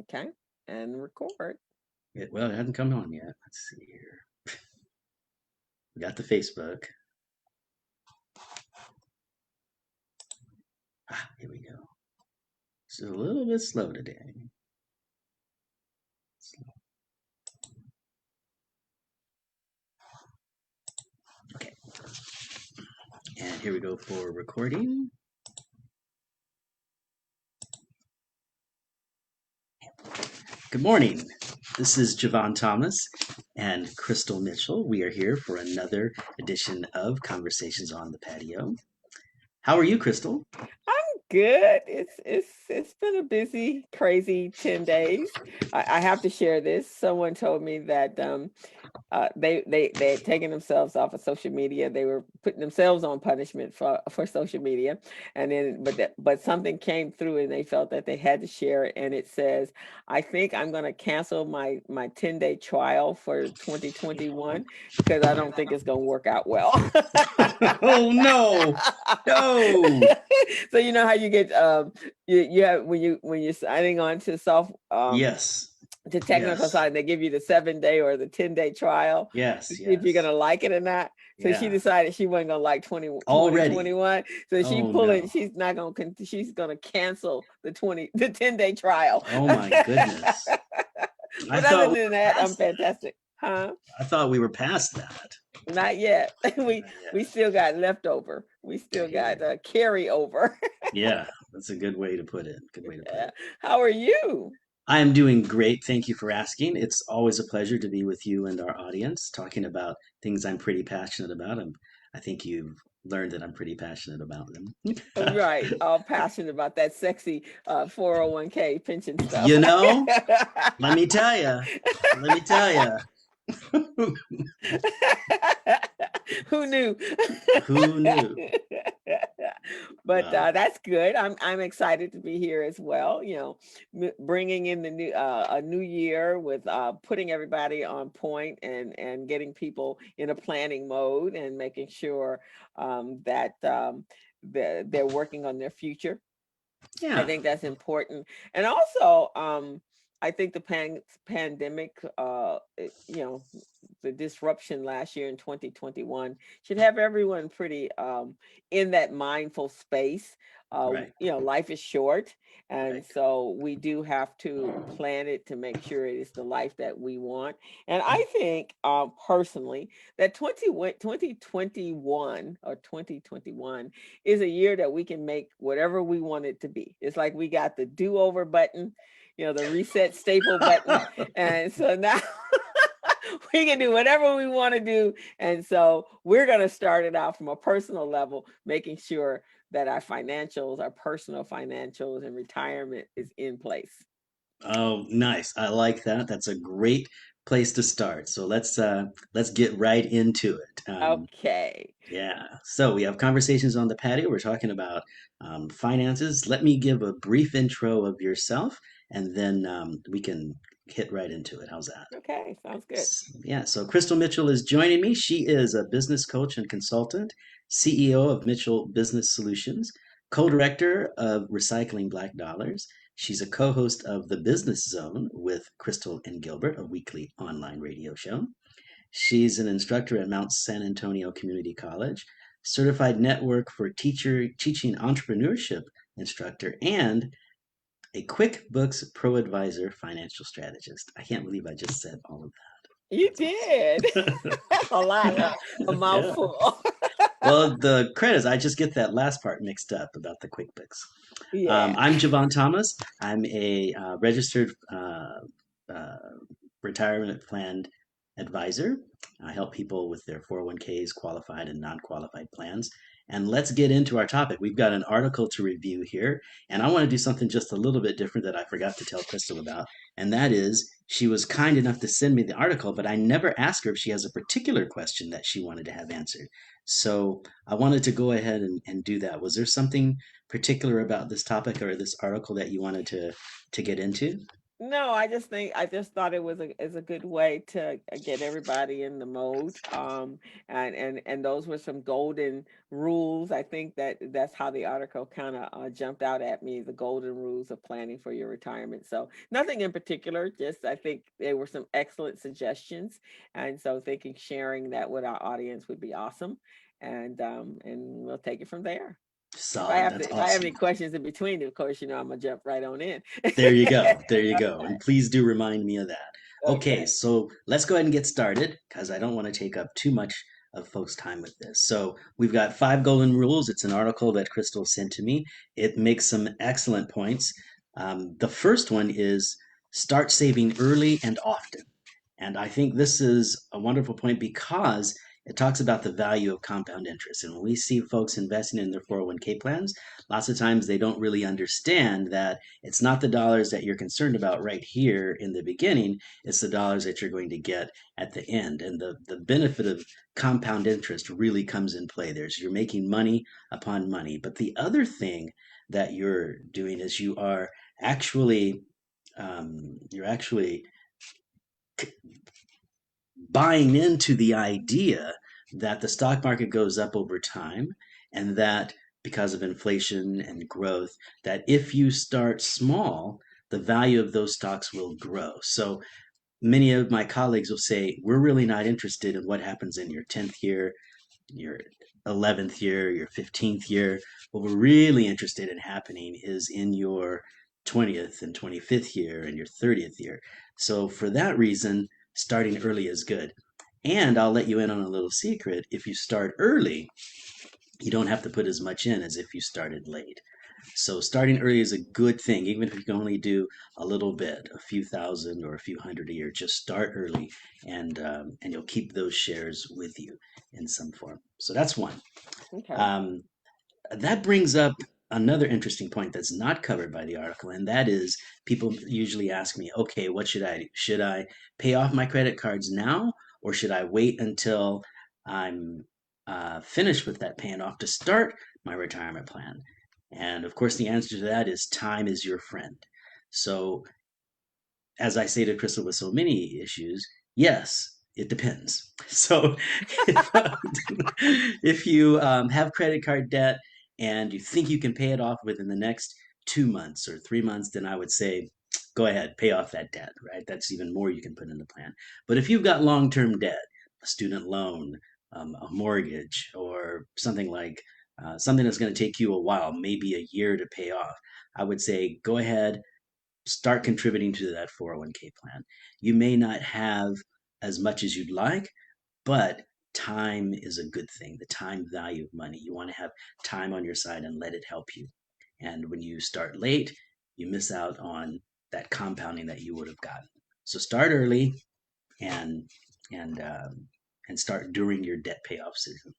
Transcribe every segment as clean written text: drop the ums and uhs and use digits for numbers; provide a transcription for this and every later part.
Okay. And record. Well, it hasn't come on yet. Let's see here. We got the Facebook. Here we go. It's a little bit slow today. Okay, and here we go for recording. Good morning. This is Jevon Thomas and Crystal Mitchell. We are here for another edition of Conversations on the Patio. How are you, Crystal? I'm good. It's been a busy, crazy 10 days. I have to share this. Someone told me that they had taken themselves off of social media. They were putting themselves on punishment for social media, and then but something came through, and they felt that they had to share it. And it says, "I think I'm going to cancel my 10-day trial for 2021 because I don't think it's going to work out well." Oh no, no. So you know how you get you have when you're signing on to Yes, the technical yes, side, they give you the 7-day or the 10-day trial to yes, see if you're yes. gonna like it or not. So she Yeah. decided she wasn't gonna like 20 Already. 21. So Oh no. she's gonna cancel the 10-day trial. Oh my goodness. I But other thought we than were that, I'm past that. fantastic. Huh? I thought we were past that. Not yet. we Not we yet. still got leftover. We I still hear got you. carry over. Yeah, that's a good way to put it. Good way to put Yeah. it. How are you? I am doing great. Thank you for asking. It's always a pleasure to be with you and our audience talking about things I'm pretty passionate about. And I think you've learned that I'm pretty passionate about them. Right. All passionate about that sexy 401k pension stuff. You know, let me tell you, let me tell you, Who knew? who knew? But Well, that's good. I'm excited to be here as well. Bringing in the new a new year with putting everybody on point and getting people in a planning mode and making sure that they're working on their future. I yeah, think that's important. And also, I think the pandemic, the disruption last year in 2021 should have everyone pretty in that mindful space. right, Life is short, and right. so we do have to plan it to make sure it is the life that we want. And I think personally that 2021 or 2021 is a year that we can make whatever we want it to be. It's like we got the do-over button, the reset staple button. And so now we can do whatever we want to do. And so we're going to start it out from a personal level, making sure that our personal financials and retirement is in place. Oh, nice. I like that. That's a great place to start. So let's get right into it. Okay. Yeah. So we have conversations on the patio. We're talking about finances. Let me give a brief intro of yourself, and then we can hit right into it. How's that? Okay. Sounds good. Yeah. So Crystal Mitchell is joining me. She is a business coach and consultant, CEO of Mitchell Business Solutions, co-director of Recycling Black Dollars. She's a co-host of The Business Zone with Crystal and Gilbert, a weekly online radio show. She's an instructor at Mount San Antonio Community College, certified network for teaching entrepreneurship instructor, and a QuickBooks Pro Advisor financial strategist. I can't believe I just said all of You did. that. A lot, huh? A Yeah. mouthful. Well, the credits, I just get that last part mixed up about the QuickBooks. Yeah. I'm Javon Thomas. I'm a registered uh, retirement plan advisor. I help people with their 401k's, qualified and non qualified plans. And let's get into our topic. We've got an article to review here, and I want to do something just a little bit different that I forgot to tell Crystal about. And that is, she was kind enough to send me the article, but I never asked her if she has a particular question that she wanted to have answered. So I wanted to go ahead and do that. Was there something particular about this topic or this article that you wanted to get into? No, I just thought it was a is a good way to get everybody in the mode. And those were some golden rules. I think that that's how the article kind of jumped out at me, the golden rules of planning for your retirement. So nothing in particular, just I think there were some excellent suggestions, and so thinking sharing that with our audience would be awesome, and we'll take it from there. Solid. That's If I have awesome. any questions in between, of course, I'm gonna jump right on in. There you go. There you go. And please do remind me of that. Okay, Okay. so let's go ahead and get started because I don't want to take up too much of folks' time with this. So we've got five golden rules. It's an article that Crystal sent to me. It makes some excellent points. The first one is start saving early and often. And I think this is a wonderful point because it talks about the value of compound interest. And when we see folks investing in their 401k plans, lots of times they don't really understand that it's not the dollars that you're concerned about right here in the beginning, it's the dollars that you're going to get at the end. And the benefit of compound interest really comes in play there. So you're making money upon money. But the other thing that you're doing is actually you're actually buying into the idea that the stock market goes up over time and that because of inflation and growth that if you start small the value of those stocks will grow. So many of my colleagues will say we're really not interested in what happens in your 10th year, your 11th year, your 15th year. What we're really interested in happening is in your 20th and 25th year and your 30th year. So for that reason, starting early is good. And I'll let you in on a little secret. If you start early, you don't have to put as much in as if you started late. So starting early is a good thing, even if you can only do a little bit, a few thousand or a few hundred a year. Just start early, and you'll keep those shares with you in some form. So that's one. Okay. Um, that brings up another interesting point that's not covered by the article, and that is people usually ask me, okay, what should I do? Should I pay off my credit cards now, or should I wait until I'm finished with that paying off to start my retirement plan? And of course, the answer to that is time is your friend. So as I say to Crystal with so many issues, yes, it depends. So if, if you have credit card debt and you think you can pay it off within the next 2 months or 3 months, then I would say go ahead, pay off that debt, right? That's even more you can put in the plan. But if you've got long term debt, a student loan, a mortgage, or something like something that's going to take you a while, maybe a year to pay off, I would say go ahead, start contributing to that 401k plan. You may not have as much as you'd like, but time is a good thing. The time value of money. You want to have time on your side and let it help you. And when you start late, you miss out on that compounding that you would have gotten. So start early and and um, and start during your debt payoff season.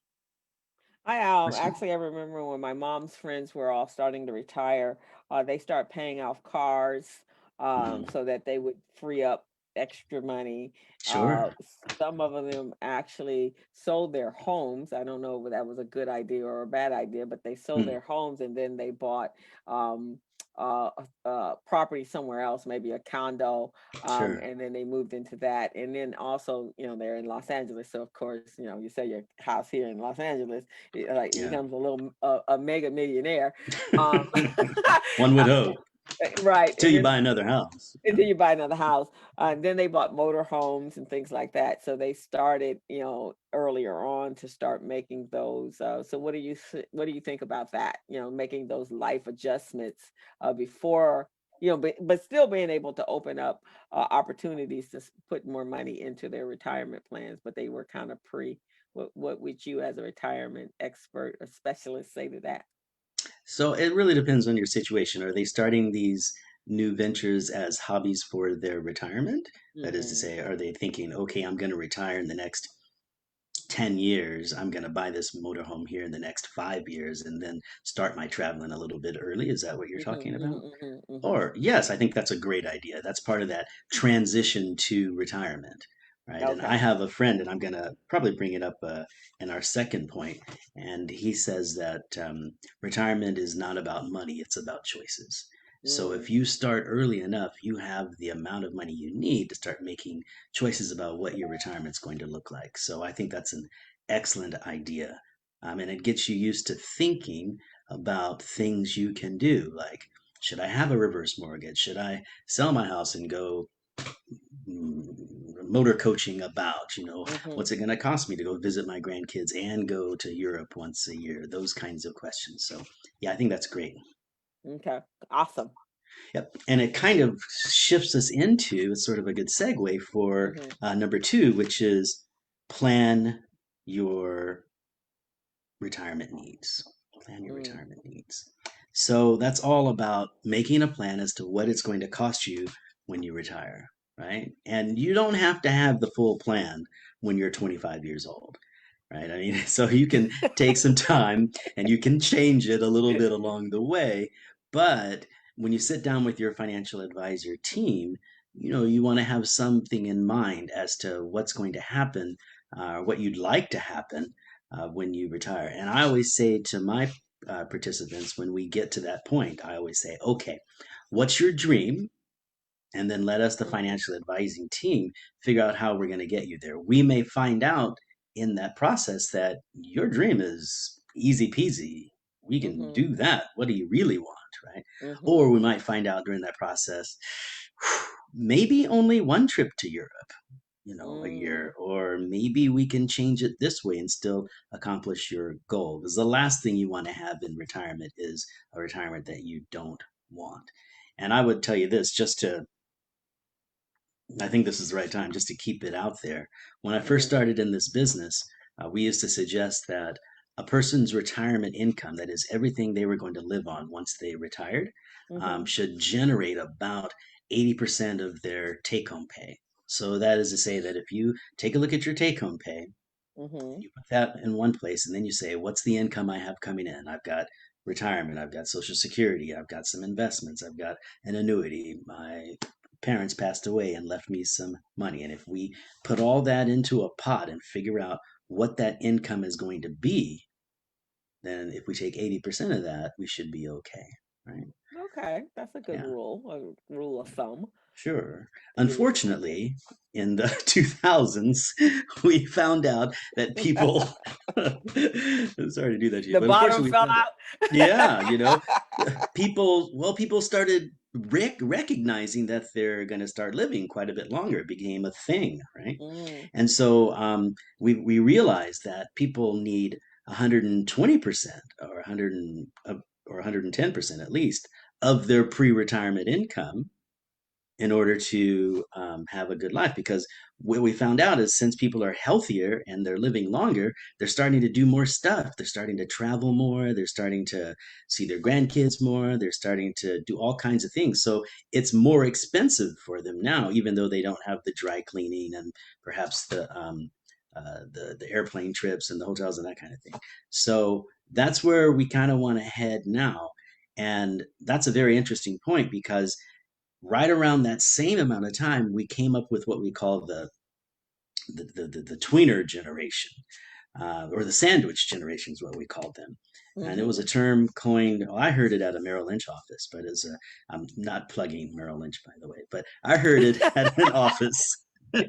Crystal? I remember when my mom's friends were all starting to retire, they start paying off cars, Mhm. so that they would free up extra money. Sure. Some of them actually sold their homes. I don't know if that was a good idea or a bad idea, but they sold Hmm. their homes and then they bought um, property somewhere else, maybe a condo, Sure. and then they moved into that. And then also, they're in Los Angeles, so of course, you sell your house here in Los Angeles, like Yeah. becomes a little a mega millionaire. Um, One would hope. right, Till you buy another house. until you buy another house. Then they bought motor homes and things like that. So they started, earlier on to start making those. So what do you think about that? Making those life adjustments before. But still being able to open up opportunities to put more money into their retirement plans, but they were kind of pre. What would you, as a retirement expert or specialist, say to that? So it really depends on your situation. Are they starting these new ventures as hobbies for their retirement? That is to Hmm. say, are they thinking, okay, I'm going to retire in the next 10 years. I'm going to buy this motorhome here in the next 5 years and then start my traveling a little bit early. Is that what you're Hmm. talking about? Hmm. Hmm. Or, yes, I think that's a great idea. That's part of that transition to retirement, right? And I Okay. have a friend, and I'm going to probably bring it up in our second point, and he says that retirement is not about money, it's about choices. So Mm. if you start early enough, you have the amount of money you need to start making choices about what your retirement's going to look like. So I think that's an excellent idea. And it gets you used to thinking about things you can do, like, should I have a reverse mortgage? Should I sell my house and go motor coaching about, Mm-hmm. what's it going to cost me to go visit my grandkids and go to Europe once a year? Those kinds of questions. So, yeah, I think that's great. Okay. Awesome. Yep. And it kind of shifts us into, it's sort of a good segue for Mm-hmm. number two, which is plan your retirement needs. Plan your Mm. retirement needs. So that's all about making a plan as to what it's going to cost you when you retire, right? And you don't have to have the full plan when you're 25 years old, right? I mean, so you can take some time and you can change it a little bit along the way. But when you sit down with your financial advisor team, you want to have something in mind as to what's going to happen, what you'd like to happen when you retire. And I always say to my participants, when we get to that point, I always say, okay, what's your dream? And then let us, the Mm-hmm. financial advising team, figure out how we're going to get you there. We may find out in that process that your dream is easy peasy. We can Mm-hmm. do that. What do you really want? Right. Mm-hmm. Or we might find out during that process, maybe only one trip to Europe, a Mm. year, or maybe we can change it this way and still accomplish your goal. Because the last thing you want to have in retirement is a retirement that you don't want. And I would tell you this, I think this is the right time just to keep it out there. When I first Mm-hmm. started in this business, we used to suggest that a person's retirement income, that is everything they were going to live on once they retired, Mm-hmm. should generate about 80% of their take home pay. So that is to say that if you take a look at your take home pay, Mm-hmm. you put that in one place and then you say, what's the income I have coming in? I've got retirement, I've got social security, I've got some investments, I've got an annuity. My parents passed away and left me some money. And if we put all that into a pot and figure out what that income is going to be, then if we take 80% of that, we should be okay. Right. Okay. That's a good Yeah. rule, a rule of thumb. Sure. Use. Unfortunately, in the 2000s, we found out that people, I'm sorry to do that to you, The but bottom unfortunately, we fell found out, yeah, people started recognizing that they're going to start living quite a bit longer. It became a thing, right? Mm. And so we realized that people need 120% or 110% at least of their pre-retirement income in order to have a good life. Because what we found out is since people are healthier and they're living longer, they're starting to do more stuff. They're starting to travel more. They're starting to see their grandkids more. They're starting to do all kinds of things. So it's more expensive for them now, even though they don't have the dry cleaning and perhaps the airplane trips and the hotels and that kind of thing. So that's where we kind of want to head now. And that's a very interesting point because right around that same amount of time, we came up with what we call the tweener generation, or the sandwich generation is what we called them. And it was Mm-hmm. a term coined, well, I heard it at a Merrill Lynch office, but I'm not plugging Merrill Lynch, by the way, but I heard it at an office. You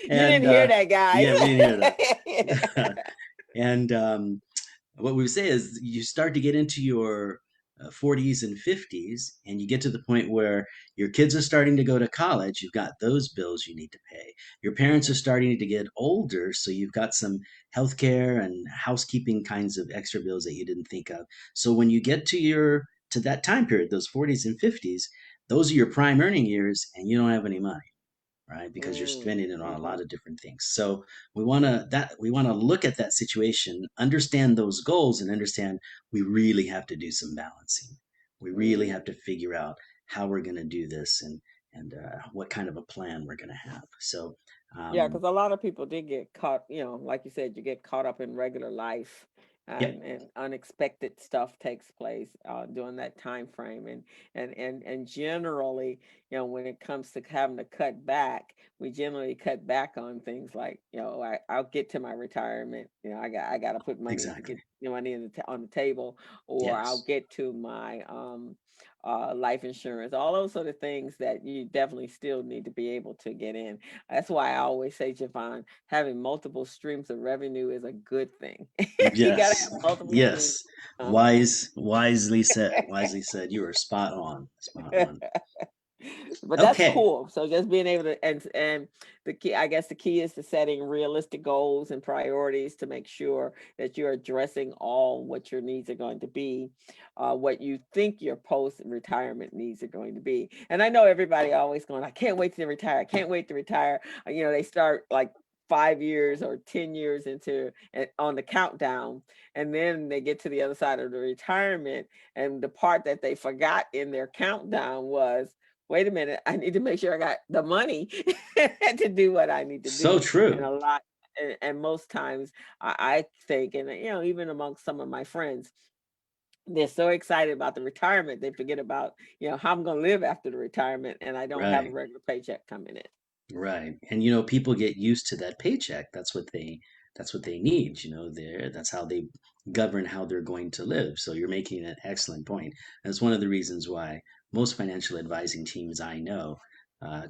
didn't And hear that, guys. yeah, we didn't hear that. And what we say is you start to get into your 40s and 50s and you get to the point where your kids are starting to go to college. You've got those bills you need to pay. Your parents are Mm-hmm. starting to get older, so you've got some healthcare and housekeeping kinds of extra bills that you didn't think of. So when you get to that time period, those 40s and 50s, those are your prime earning years and you don't have any money, right? Because you're Mm. spending it on a Mm-hmm. lot of different things. So we want to look at that situation, understand those goals, and understand we really have to do some balancing. We really Mm. have to figure out how we're going to do this and what kind of a plan we're going to have. So Yeah, um, because a lot of people did get caught, like you said, you get caught up in regular life, yep, and unexpected stuff takes place during that time frame, and generally, when it comes to having to cut back, we generally cut back on things like, I'll get to my retirement. I got to put money Exactly. get money on the table, or I'll Yes. get to my life insurance. All those sort of things that you definitely still need to be able to get in. That's why I always say, Javon, having multiple streams of revenue is a good thing. You got to Yes. have multiple streams Yes. of income. Wisely said. Wisely said. You were spot on. Spot on. But that's Okay. cool. So just being able to, and the key, I guess the key is to setting realistic goals and priorities to make sure that you're addressing all what your needs are going to be, what you think your post retirement needs are going to be. And I know everybody always going, I can't wait to retire. I can't wait to retire. They start like 5 years or 10 years into on the countdown, and then they get to the other side of the retirement, and the part that they forgot in their countdown was, wait a minute, I need to make sure I got the money to do what I need to So do. And true. a lot, and most times I think, and even amongst some of my friends, they're so excited about the retirement, they forget about, how I'm going to live after the retirement, and I don't have a Right. regular paycheck coming in. Right. And people get used to that paycheck. That's what they need, that's how they govern how they're going to live. So you're making an excellent point. That's one of the reasons why most financial advising teams I know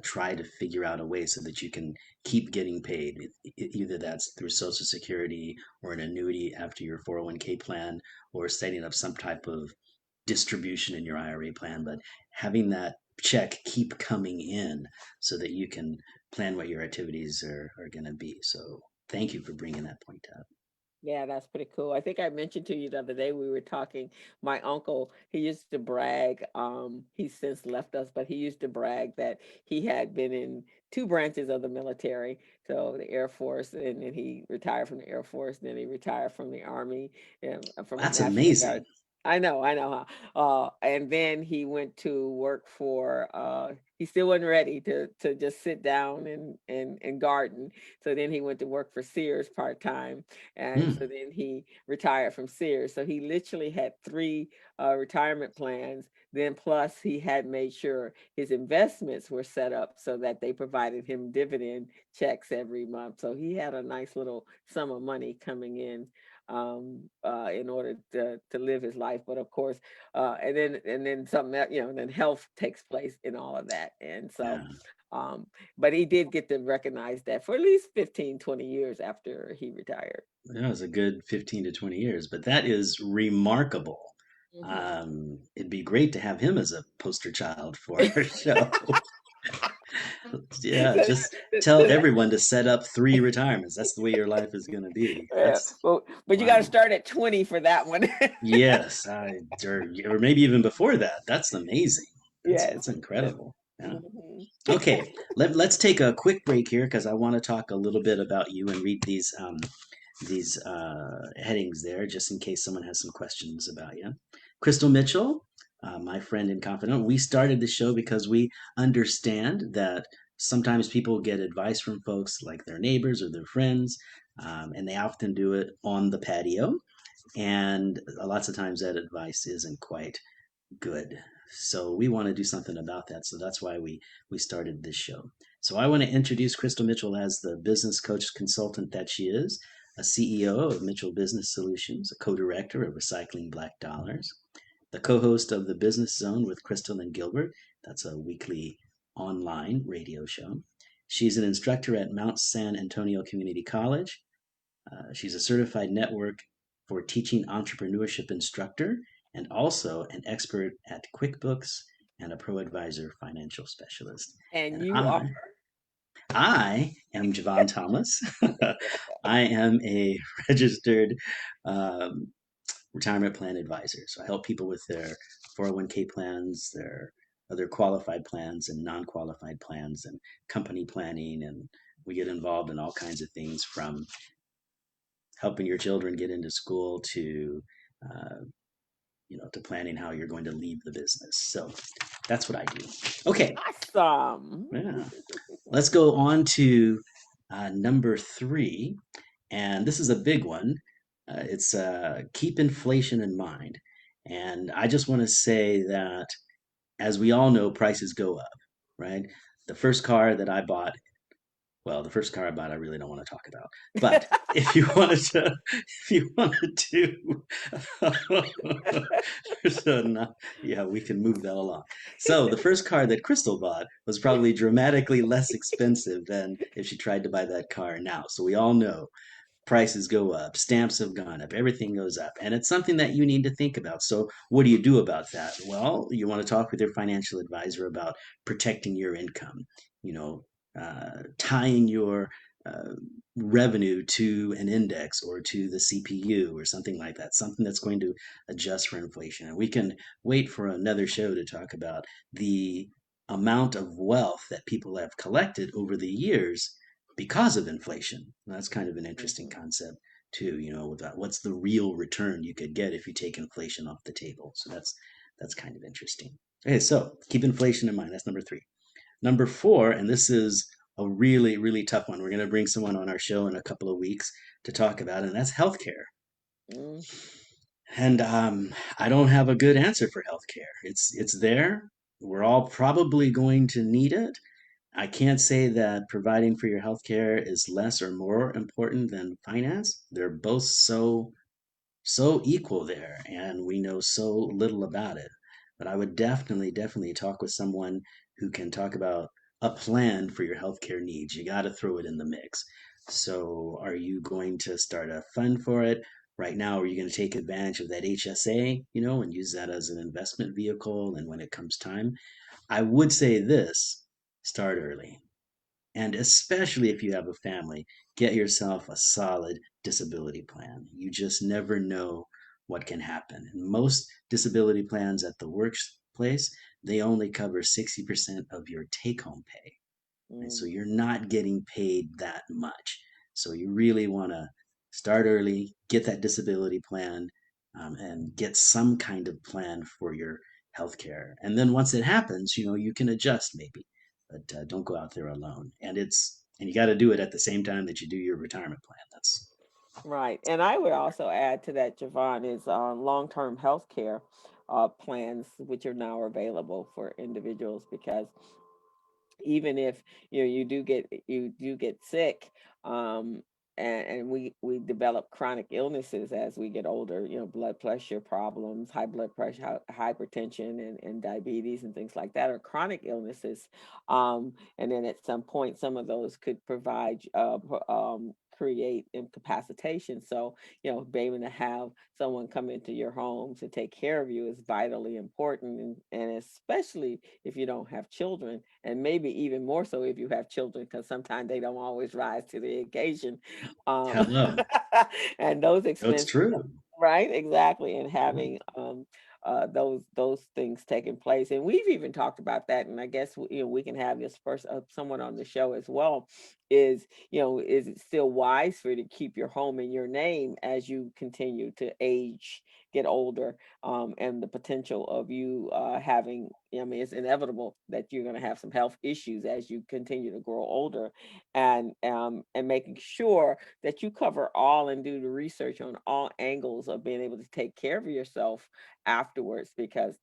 try to figure out a way so that you can keep getting paid. Either that's through Social Security or an annuity after your 401k plan, or setting up some type of distribution in your IRA plan, but having that check keep coming in so that you can plan what your activities are going to be. So thank you for bringing that point up. Yeah, that's pretty cool. I think I mentioned to you the other day we were talking. My uncle, he used to brag. He's since left us, but he used to brag that he had been in two branches of the military. So the Air Force, and then he retired from the Air Force. Then he retired from the Army, and from the That's National amazing. Guard. I know, huh? And then he went to work for. He still wasn't ready to just sit down and garden. So then he went to work for Sears part time, and so Hmm. then he retired from Sears. So he literally had three retirement plans. Then plus he had made sure his investments were set up so that they provided him dividend checks every month. So he had a nice little sum of money coming in order to live his life. But of course, and then something that, then health takes place in all of that. And so Yeah. um, but he did get to recognize that for at least 15, 20 years after he retired. That was a good 15 to 20 years, but that is remarkable. Hmm. It'd be great to have him as a poster child for our show. Yeah, So, just tell everyone to set up 3 retirements. That's the way your life is going to be. yeah, That's well, but you got to wow. start at 20 for that one. Yes, or maybe even before that. That's amazing. That's Yes. that's incredible. Yeah. Mhm. Okay, let's take a quick break here because I want to talk a little bit about you and read these headings there, just in case someone has some questions about you. Crystal Mitchell, my friend and confidant, we started the show because we understand that sometimes people get advice from folks like their neighbors or their friends, and they often do it on the patio. And lots of times that advice isn't quite good. So we want to do something about that. So that's why we started this show. So I want to introduce Crystal Mitchell as the business coach consultant that she is, a CEO of Mitchell Business Solutions, a co-director of Recycling Black Dollars, the co-host of the Business Zone with Crystal and Gilbert. That's a weekly online radio show. She's an instructor at Mount San Antonio Community College. She's a certified network for teaching entrepreneurship instructor and also an expert at QuickBooks and a pro advisor financial specialist. And And you are. I am Jevon Thomas. I am a registered um, retirement plan advisor. So I help people with their 401k plans, their other qualified plans and non-qualified plans and company planning. And we get involved in all kinds of things from helping your children get into school uh, to planning how you're going to leave the business. So that's what I do. Okay, Awesome. yeah. Let's go on to number 3, and this is a big one. It's keep inflation in mind, and I just want to say that as we all know, prices go up. right? The first car that I bought, well, the first car I bought, I really don't want to talk about. But if you wanted to, if you wanted to, so not, yeah, we can move that along. So the first car that Crystal bought was probably dramatically less expensive than if she tried to buy that car now. So we all know prices go up, stamps have gone up, everything goes up. And it's something that you need to think about. So, what do you do about that? Well, you want to talk with your financial advisor about protecting your income, you know, tying your uh, revenue to an index or to the CPU or something like that, something that's going to adjust for inflation. And we can wait for another show to talk about the amount of wealth that people have collected over the years because of inflation. That's kind of an interesting Mhm. concept too. What's the real return you could get if you take inflation off the table. So that's kind of interesting. Okay, so keep inflation in mind. That's number three. Number four, and this is a really, really tough one. We're going to bring someone on our show in a couple of weeks to talk about it, and that's healthcare. Mm, And I don't have a good answer for healthcare. It's there. We're all probably going to need it. I can't say that providing for your healthcare is less or more important than finance. They're both so equal there, and we know so little about it. But I would definitely talk with someone who can talk about a plan for your healthcare needs. You got to throw it in the mix. So, are you going to start a fund for it? Right now, are you going to take advantage of that HSA, and use that as an investment vehicle? And when it comes time, I would say this: start early. And especially if you have a family, get yourself a solid disability plan. You just never know what can happen. And most disability plans at the workplace, they only cover 60% of your take home pay. And so mm. you're not getting paid that much. So you really want to start early, get that disability plan, and get some kind of plan for your healthcare. And then once it happens, you can adjust maybe, but don't go out there alone. And you got to do it at the same time that you do your retirement plan. That's Right. And I would also add to that, Javon, is long-term health care plans, which are now available for individuals because even if you do get sick, um and we develop chronic illnesses as we get older, blood pressure problems, high blood pressure, hypertension, and diabetes and things like that are chronic illnesses. And then at some point some of those could provide create incapacitation. So being able to have someone come into your home to take care of you is vitally important, and especially if you don't have children, and maybe even more so if you have children, because sometimes they don't always rise to the occasion. um, hello. and those It's expenses. true. Right, exactly, and having those things taking place, and we've even talked about that, and I guess we can have this person, someone on the show as well. Is it still wise for you to keep your home in your name as you continue to age, get older, and the potential of you having, I mean, it's inevitable that you're going to have some health issues as you continue to grow older, and making sure that you cover all and do the research on all angles of being able to take care of yourself afterwards, because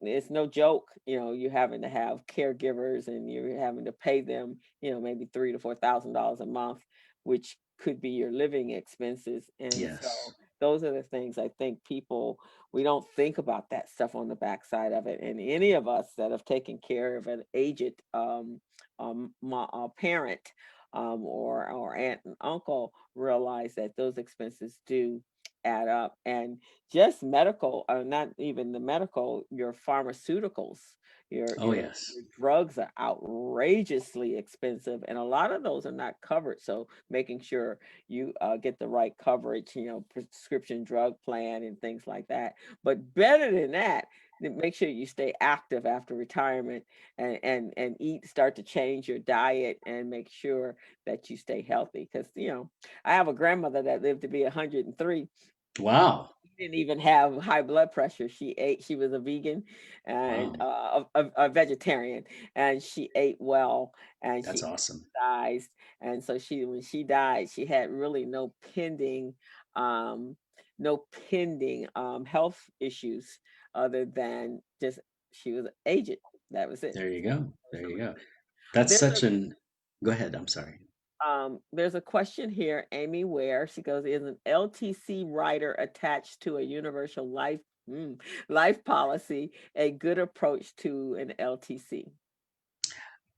it's no joke, you having to have caregivers and you're having to pay them, maybe $3,000 to $4,000 a month, which could be your living expenses. And Yes. so those are the things I think people, we don't think about that stuff on the backside of it. And any of us that have taken care of an aged parent, or aunt and uncle, realize that those expenses do add up. And just medical, not even the medical, your pharmaceuticals, your Oh, your yes. your drugs are outrageously expensive, and a lot of those are not covered. So making sure you get the right coverage, prescription drug plan and things like that. But better than that, make sure you stay active after retirement, and start to change your diet and make sure that you stay healthy. Because I have a grandmother that lived to be 103. Wow. Didn't even have high blood pressure. She was a vegan and Wow. a vegetarian, and she ate well, and That's she awesome. exercised. And so when she died, she had really um no pending health issues, other than just she was aged. That was it. There you go. There you go. That's There's such an, go ahead. I'm sorry. there's a question here, Amy Ware. She goes, is an LTC rider attached to a universal life policy a good approach to an LTC?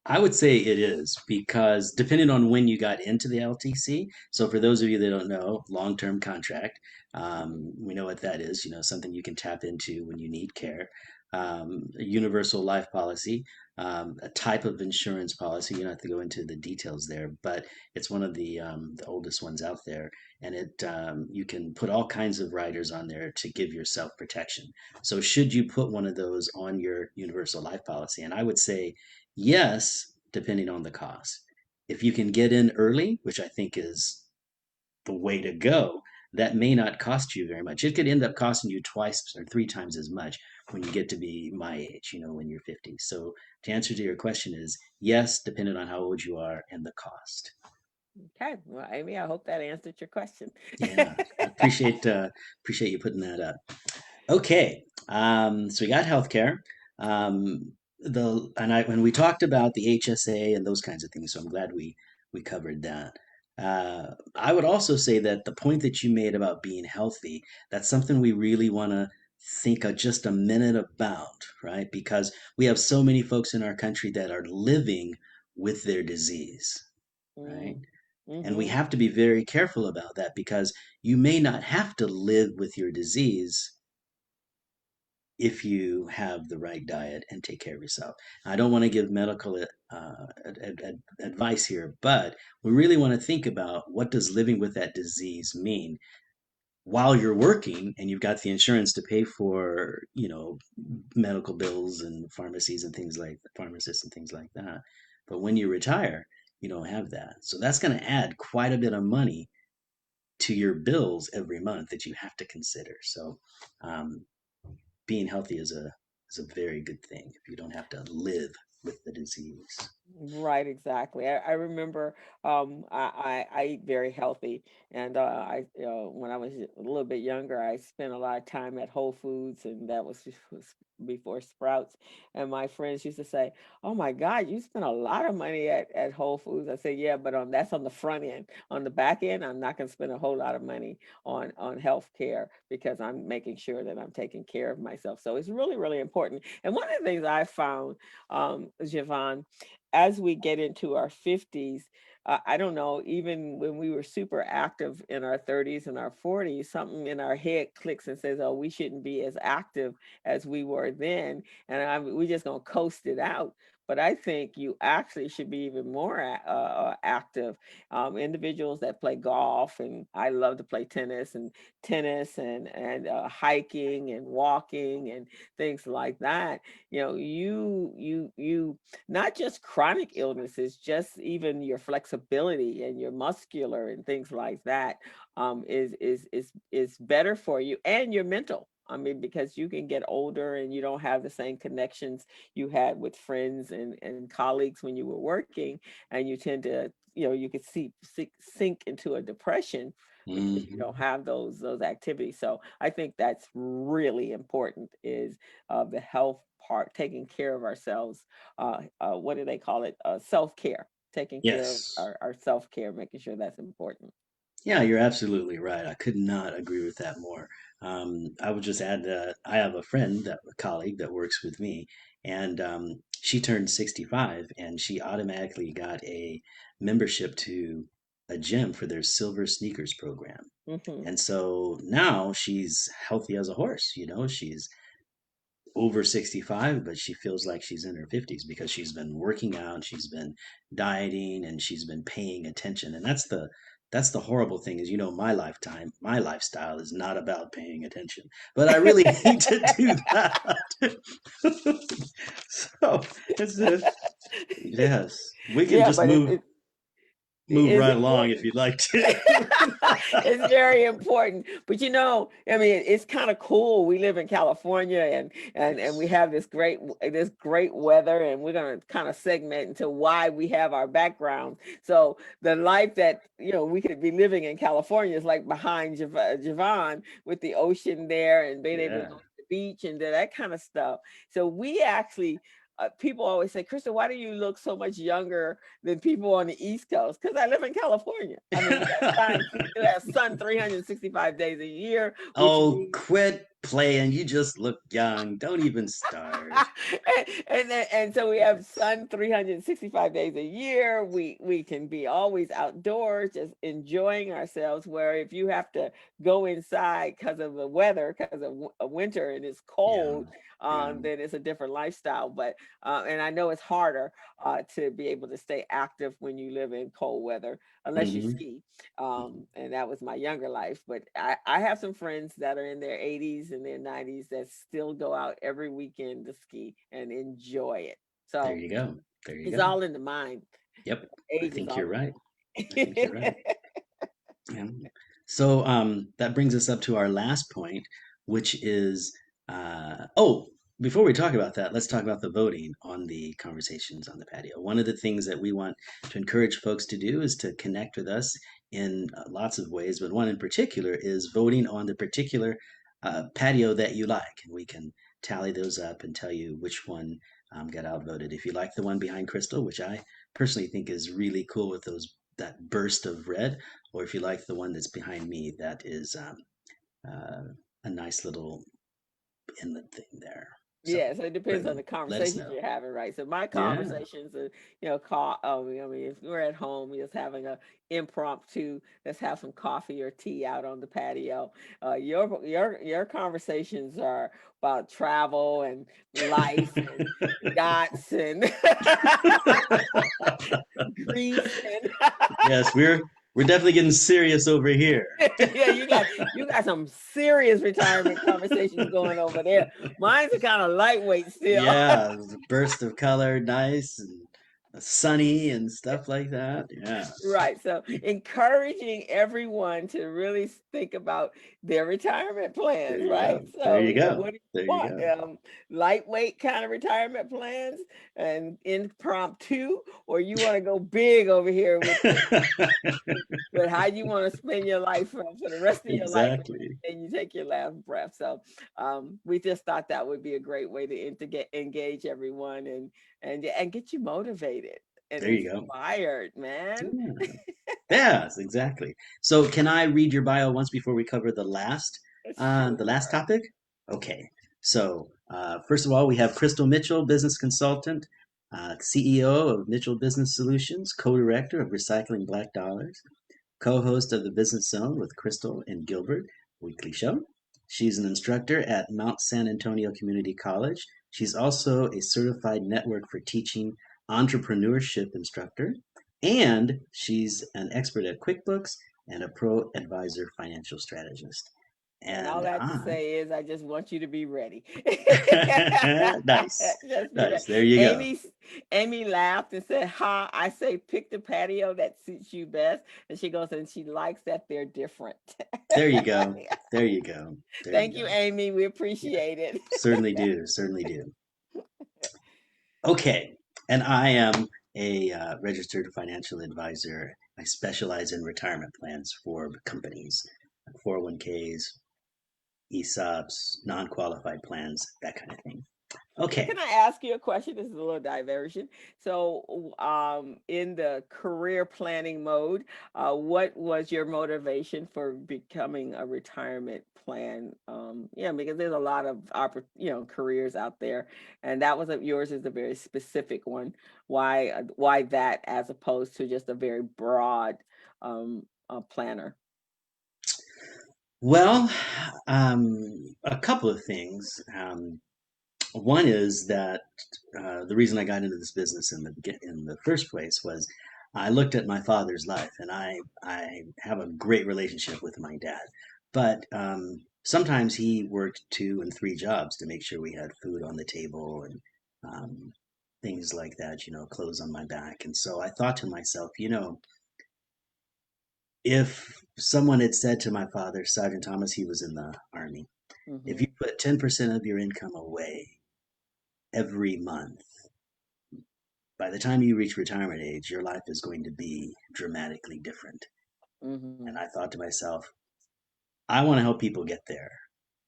I would say it is because depending on when you got into the LTC. So for those of you that don't know, long-term contract, we know what that is. You know, something you can tap into when you need care. A universal life policy, a type of insurance policy. You don't have to go into the details there, but it's one of the oldest ones out there, and it you can put all kinds of riders on there to give yourself protection. So should you put one of those on your universal life policy? And I would say yes, depending on the cost. If you can get in early, which I think is the way to go, that may not cost you very much. It could end up costing you twice or three times as much when you get to be my age, you know, when you're 50. So to answer to your question is yes, depending on how old you are and the cost. Okay, well, Amy, I hope that answered your question. Yeah, I appreciate you putting that up. Okay, so we got healthcare. When we talked about the HSA and those kinds of things, so I'm glad we covered that. I would also say that the point that you made about being healthy, that's something we really want to think of just a minute about, right? Because we have so many folks in our country that are living with their disease, right? Mm. And we Mm-hmm. have to be very careful about that because you may not have to live with your disease if you have the right diet and take care of yourself. I don't want to give medical advice here, but we really want to think about what does living with that disease mean while you're working and you've got the insurance to pay for, you know, medical bills and pharmacies and things like pharmacists and things like that. But when you retire, you don't have that. So that's going to add quite a bit of money to your bills every month that you have to consider. So um, being healthy is a very good thing if you don't have to live with the disease. Right, exactly. I remember I eat very healthy, and when I was a little bit younger, I spent a lot of time at Whole Foods, and that was before Sprouts. And my friends used to say, "Oh my God, you spend a lot of money at Whole Foods." I say, "Yeah, but that's on the front end. On the back end, I'm not going to spend a whole lot of money on health care because I'm making sure that I'm taking care of myself." So it's really, really important. And one of the things I found, Javon, as we get into our 50s, I don't know, even when we were super active in our 30s and our 40s, something in our head clicks and says, oh, we shouldn't be as active as we were then. And we just going to coast it out. But I think you actually should be even more active. Individuals that play golf, and I love to play tennis and hiking and walking and things like that. You not just chronic illnesses, just even your flexibility and your muscular and things like that is better for you and your mental. I mean, because you can get older and you don't have the same connections you had with friends and colleagues when you were working, and you tend to, you could sink into a depression because you Hmm. don't have those activities. So I think that's really important is the health part, taking care of ourselves. What do they call it? Self-care, taking care of Yes. our self-care, making sure that's important. Yeah, you're absolutely right. I could not agree with that more. I would just add that I have a friend, a colleague that works with me, and she turned 65 and she automatically got a membership to a gym for their Silver Sneakers program. Hmm. And so now she's healthy as a horse. You know, she's over 65, but she feels like she's in her 50s because she's been working out, she's been dieting, and she's been paying attention. And that's the horrible thing is, you know, my lifestyle is not about paying attention, but I really need to do that. So it's yes, we can Yeah, just but move it's right along if important. you'd like to. It's very important. But I mean, it's kind of cool. We live in California, and we Yes. have this great weather, and we're gonna kind of segment into why we have our background. So the life that we could be living in California is like behind Javon with the ocean there and being able to Yeah. go to the beach and do that kind of stuff. So we actually people always say, Crystal, why do you look so much younger than people on the East Coast? Because I live in California. I mean, we have sun 365 days a year, which Oh, means quit playing. You just look young. Don't even start. and so we have sun 365 days a year. We can be always outdoors, just enjoying ourselves. Where if you have to go inside because of the weather, because of winter and it's Yeah. cold, Yeah. then it's a different lifestyle. But and I know it's harder to be able to stay active when you live in cold weather, unless you Hmm. ski. And that was my younger life. But I have some friends that are in their 80s and their 90s that still go out every weekend to ski and enjoy it. There So you go. There you it's go. all in the mind. Yep. I Age is think all you're in right. I the think you're right. mind. Yeah. So that brings us up to our last point, which is oh, before we talk about that, let's talk about the voting on the conversations on the patio. One of the things that we want to encourage folks to do is to connect with us in lots of ways, but one in particular is voting on the particular patio that you like. And we can tally those up and tell you which one got outvoted. If you like the one behind Crystal, which I personally think is really cool with those that burst of red, or if you like the one that's behind me, that is uh, a nice little inlet thing there. So Yeah, so it depends on the let us conversations know. you're having, right? So my Yeah. conversations are, I mean, if we're at home, just having a impromptu, let's have some coffee or tea out on the patio. Your conversations are about travel and life and yachts and grief and Yes, we're definitely getting serious over here. yeah, you got some serious retirement conversations going over there. Mine's are kind of lightweight still. Yeah, burst of color, nice and sunny and stuff like that. Yeah. Right. So encouraging everyone to really think about their retirement There plans, you right? go. There So, you go. what do you There you want? go. Lightweight kind of retirement plans and impromptu, or you want to go big over here with how you want to spend your life for the rest of your life Exactly. and you take your last breath. So we just thought that would be a great way to engage everyone and get you motivated and There you go. inspired, man. Yeah. Yes, exactly. So can I read your bio once before we cover the last Sure. topic? Okay. So first of all, we have Crystal Mitchell, business consultant, CEO of Mitchell Business Solutions, co-director of Recycling Black Dollars, co-host of the Business Zone with Crystal and Gilbert weekly show. She's an instructor at Mount San Antonio Community College. She's also a certified network for teaching entrepreneurship instructor, and she's an expert at QuickBooks and a pro advisor financial strategist. And all And that to I, say is, I just want you to be ready. nice, Just be ready. nice. There you go. Amy laughed and said, "Ha! I say pick the patio that suits you best." And she goes, and she likes that they're different. There you go. There you go. There you Thank you, go. Amy. We Yeah, appreciate it. certainly do. Certainly do. Okay, and I am a registered financial advisor. I specialize in retirement plans for companies, 401k's, ESOPs, non-qualified plans, that kind of thing. So Okay. can I ask you a question? This is a little diversion. So, in the career planning mode, what was your motivation for becoming a retirement plan? Yeah, because there's a lot of careers out there, and yours is a very specific one. Why that as opposed to just a very broad planner? Well, a couple of things. One is that the reason I got into this business in the first place was I looked at my father's life, and I have a great relationship with my dad, but sometimes he worked two and three jobs to make sure we had food on the table and um, things like that, clothes on my back. And so I thought to myself, if someone had said to my father, Sergeant Thomas, he was in the army, if you Hmm. put 10% of your income away every month, by the time you reach retirement age, your life is going to be dramatically different. And Hmm. I thought to myself, I want to help people get there,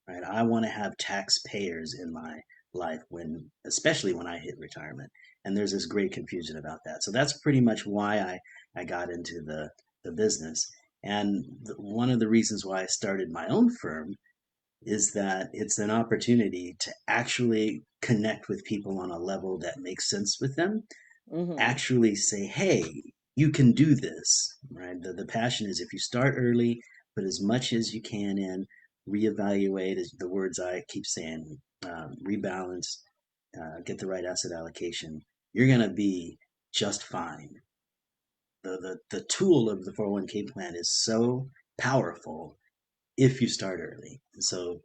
right? I want to have taxpayers in my life when, especially when I hit retirement. And there's this great confusion about that. So that's pretty much why I got into the business. And one of the reasons why I started my own firm is that it's an opportunity to actually connect with people on a level that makes sense with them, Hmm. actually say, hey, you can do this, right? The passion is if you start early, put as much as you can in, reevaluate is the words I keep saying, rebalance, get the right asset allocation, you're going to be just fine. The tool of the 401k plan is so powerful if you start early. So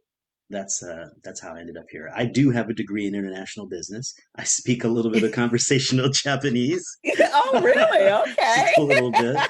that's how I ended up here. I do have a degree in international business. I speak a little bit of conversational Japanese, Oh, really? Okay. just a little bit.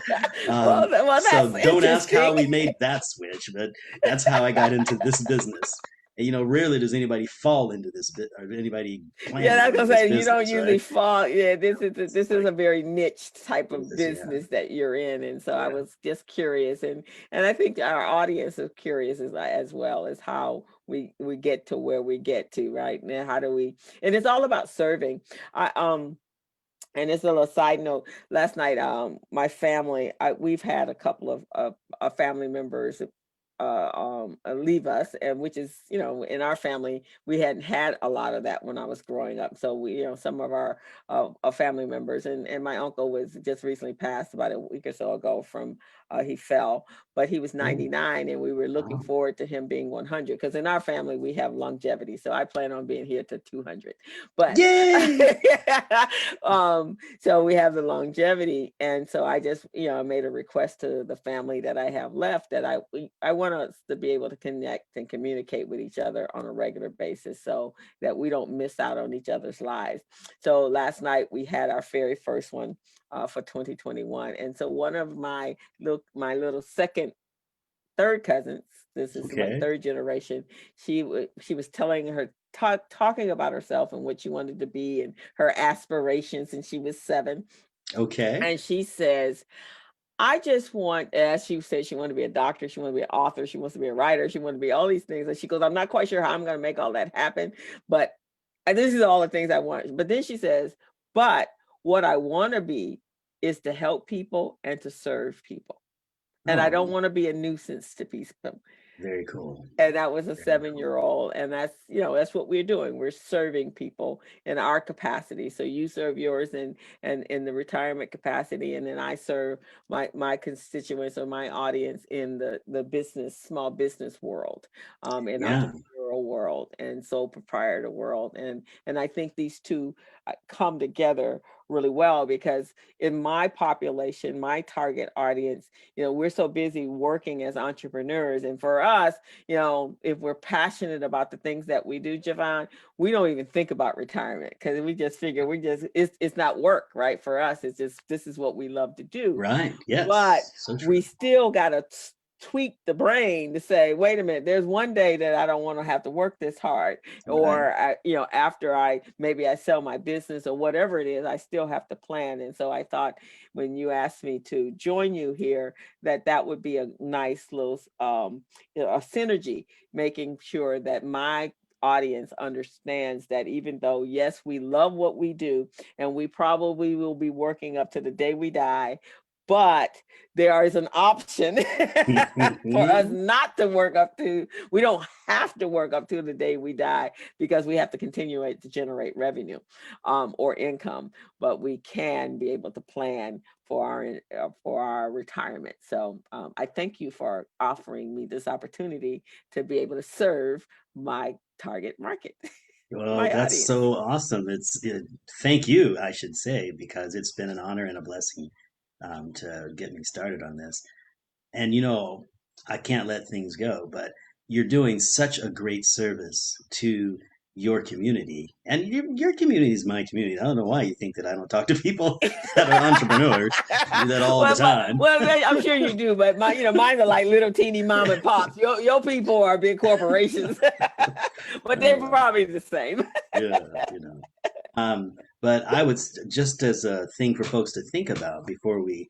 Well, that's So don't ask how interesting. we made that switch, but that's how I got into this business. And, rarely does anybody fall into this bit or anybody plan Yeah, to that's go into gonna this say you don't business, usually right? fall. Yeah, It's this is like a very niche type of business, yeah, business that you're in, and so I yeah, was just curious, and I think our audience is curious as well as how we get to where we get to, right? And how do we? And it's all about serving. I And it's a little side note. Last night, my family, we've had a couple of family members leave us, and which is, in our family, we hadn't had a lot of that when I was growing up. So some of our family members, and my uncle was just recently passed about a week or so ago from, he fell, but he was oh, 99, and we were looking wow, forward to him being 100 because in our family we have longevity. So I plan on being here to 200, but yay! so we have the longevity, and so I just made a request to the family that I have left that I want us to be able to connect and communicate with each other on a regular basis so that we don't miss out on each other's lives. So last night we had our very first one for 2021, and so one of my little second third cousins, this is like Okay, third generation, she was telling her talking about herself and what she wanted to be and her aspirations, and she was 7, okay. and she says, I just want, as she said, she wanted to be a doctor, she wanted to be an author, she wants to be a writer, she wanted to be all these things, and she goes, I'm not quite sure how I'm going to make all that happen, but and this is all the things I want. But then she says, but what I want to be is to help people and to serve people, and I don't Oh, want to be a nuisance to people. very cool. And that was a Very 7-year cool. old, and that's what we're doing. We're serving people in our capacity. So you serve yours in the retirement capacity, and then I serve my constituents or my audience in the business, small business world, in Yeah, entrepreneurial world, and sole proprietor world. And I think these two come together really well because in my population, my target audience, we're so busy working as entrepreneurs, and for us, if we're passionate about the things that we do, Jevon, we don't even think about retirement because we just figure it's not work, right? For us, it's just this is what we love to do. right. But Yes, so we true. still got to tweak the brain to say, wait a minute, there's one day that I don't want to have to work this hard, Right. or after maybe I sell my business or whatever it is, I still have to plan. And so I thought when you asked me to join you here, that would be a nice little a synergy, making sure that my audience understands that even though yes we love what we do and we probably will be working up to the day we die, but there is an option for us not to work up to, we don't have to work up to the day we die because we have to continue to generate revenue or income, but we can be able to plan for our retirement. So I thank you for offering me this opportunity to be able to serve my target market, Well, my that's audience. so awesome. Thank you, I should say, because it's been an honor and a blessing to get me started on this. And I can't let things go, but you're doing such a great service to your community. And your community is my community. I don't know why you think that I don't talk to people that are entrepreneurs. I do that all the time. I'm sure you do, but mine are like little teeny mom and pops. Your people are big corporations, but they're Uh, probably the same. yeah, but I would just as a thing for folks to think about before we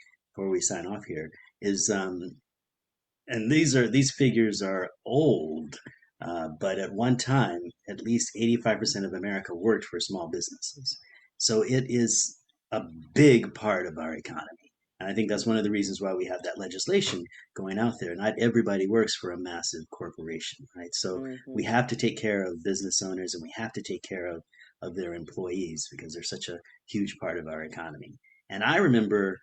sign off here is and these figures are old, But at one time, at least 85% of America worked for small businesses. So it is a big part of our economy. And I think that's one of the reasons why we have that legislation going out there. Not everybody works for a massive corporation, right? So we Mm-hmm. have to take care of business owners and we have to take care of their employees because they're such a huge part of our economy. And I remember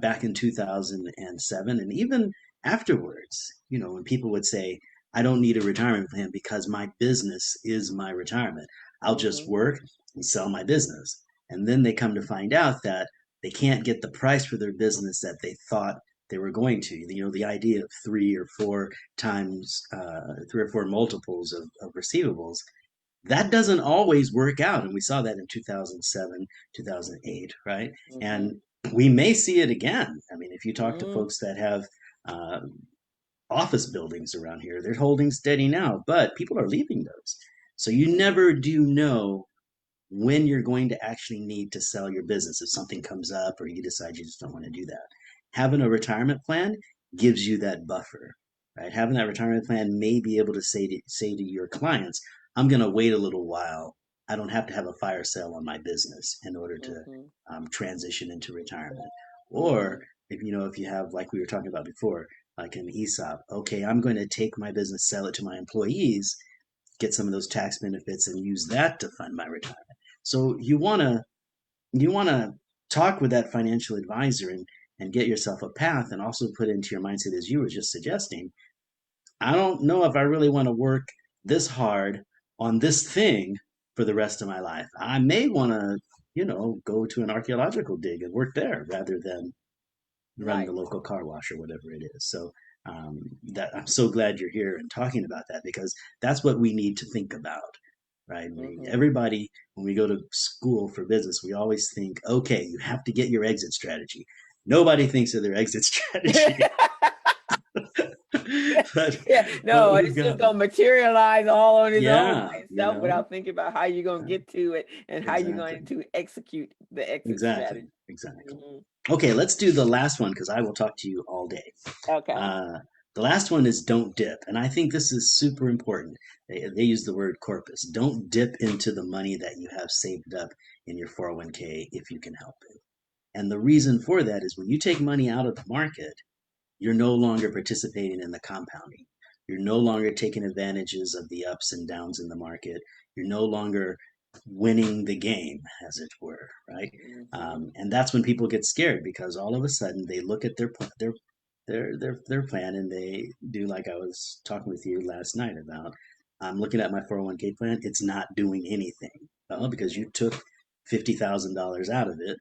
back in 2007 and even afterwards, when people would say, I don't need a retirement plan because my business is my retirement. I'll just Mm-hmm. work and sell my business. And then they come to find out that they can't get the price for their business that they thought they were going to. The idea of three or four multiples of receivables, that doesn't always work out. And we saw that in 2007, 2008, right? Mm-hmm. And we may see it again. I mean, if you talk to Mm-hmm. folks that have uh, office buildings around here. They're holding steady now, but people are leaving those. So you Mm-hmm. never do know when you're going to actually need to sell your business if something comes up or you decide you just don't want to do that. Having a retirement plan gives you that buffer, right? Having that retirement plan may be able to say to your clients, I'm going to wait a little while. I don't have to have a fire sale on my business in order to Mm-hmm. transition into retirement. Mm-hmm. Or if you have, like we were talking about before, like an ESOP, okay, I'm going to take my business, sell it to my employees, get some of those tax benefits and use that to fund my retirement. So you want to talk with that financial advisor and get yourself a path and also put into your mindset as you were just suggesting, I don't know if I really want to work this hard on this thing for the rest of my life. I may want to, go to an archaeological dig and work there rather than run the Right. local car wash or whatever it is. So that I'm so glad you're here and talking about that because that's what we need to think about, right? Mm-hmm. Everybody, when we go to school for business, we always think, okay, you have to get your exit strategy. Nobody thinks of their exit strategy, but Yeah, but no, we've it's just got, gonna materialize all on its own by yeah, itself without thinking about how you're gonna uh, get to it and how you're exactly, going to execute the exit exactly, strategy. exactly. Hmm. Okay, let's do the last one because I will talk to you all day. Okay. Uh, the last one is don't dip. And I think this is super important. They use the word corpus. Don't dip into the money that you have saved up in your 401k if you can help it. And the reason for that is when you take money out of the market, you're no longer participating in the compounding. You're no longer taking advantages of the ups and downs in the market. You're no longer winning the game, as it were, right? Hmm. And that's when people get scared because all of a sudden they look at their plan and they do like I was talking with you last night about. I'm looking at my 401k plan. It's not doing anything. Well, because Hmm. you took $50,000 out of it,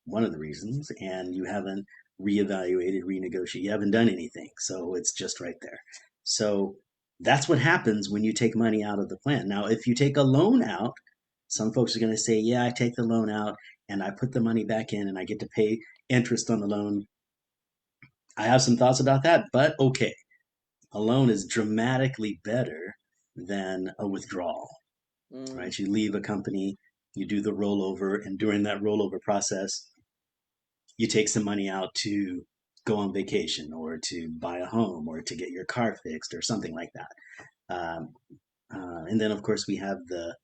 one of the reasons, and you haven't reevaluated, renegotiated. You haven't done anything. So it's just right there. So that's what happens when you take money out of the plan. Now, if you take a loan out, some folks are going to say, yeah, I take the loan out and I put the money back in and I get to pay interest on the loan. I have some thoughts about that, but okay. A loan is dramatically better than a withdrawal, Mm. right? You leave a company, you do the rollover, and during that rollover process, you take some money out to go on vacation or to buy a home or to get your car fixed or something like that. And then, of course, we have the